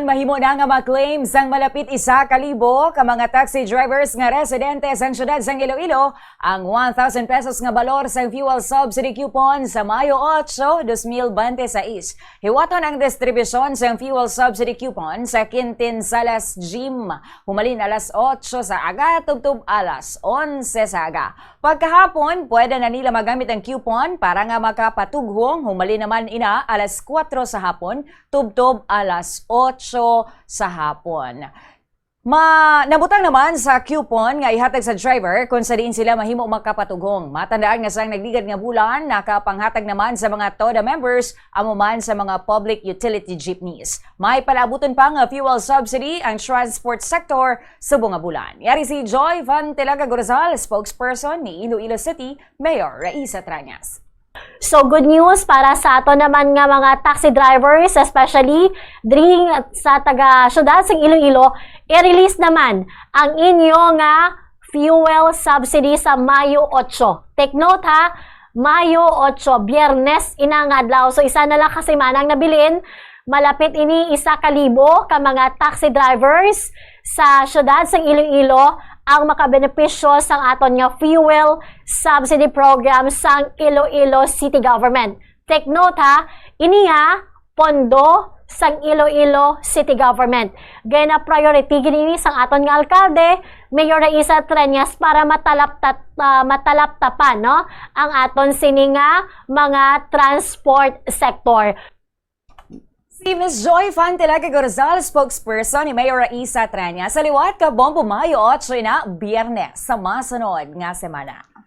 mahimo na nga ma-claim sang malapit 1,000 ka mga taxi drivers nga residente sang syudad sang Iloilo ang 1,000 pesos nga balor sang fuel subsidy coupon sa Mayo 8, 2026. Hiwaton ang distribusyon sang fuel subsidy coupon sa Quintin Salas Gym. Humalin alas 8 sa aga, tubtub alas 11 sa aga. Pagkahapon, pwede na nila magamit ang coupon para nga makapatughong. Humalin naman ina alas 4 sa hapon, tubtub alas 8 sa hapon. Nabutang naman sa coupon nga ihatag sa driver kung sa diin sila mahimo makapatugong. Matandaan nga sang nagligad nga bulan, nakapanghatag naman sa mga TODA members amo man sa mga public utility jeepneys. May palaabuton pa nga fuel subsidy ang transport sector sa bunga bulan. Yari si Joy Van Telaga Gorzal, spokesperson ni Iloilo City Mayor Raisa Trañas. So good news para sa ato naman nga mga taxi drivers, especially dring sa taga-syudad sang Iloilo, i-release naman ang inyo nga fuel subsidy sa Mayo 8. Take note ha, Mayo 8, Biyernes inangadlaw. So isa na lang kasi manang nabilin, malapit ini 1,000 ka mga taxi drivers sa syudad sang Iloilo ang makabenepisyo sang aton nga fuel subsidy program sang Iloilo City Government. Take note ha, ini ha, pondo sang Iloilo City Government. Gaya na priority gini sang aton nga alkalde, Mayor Raisa Trañas para matalaptapan no, ang aton sini nga mga transport sector. Si Ms. Joy Van Telaga Gorzal, spokesperson ni Mayor Raisa Trañas, sa liwat ka Bombo Mayo 8 na Biyernes sa masunod nga semana.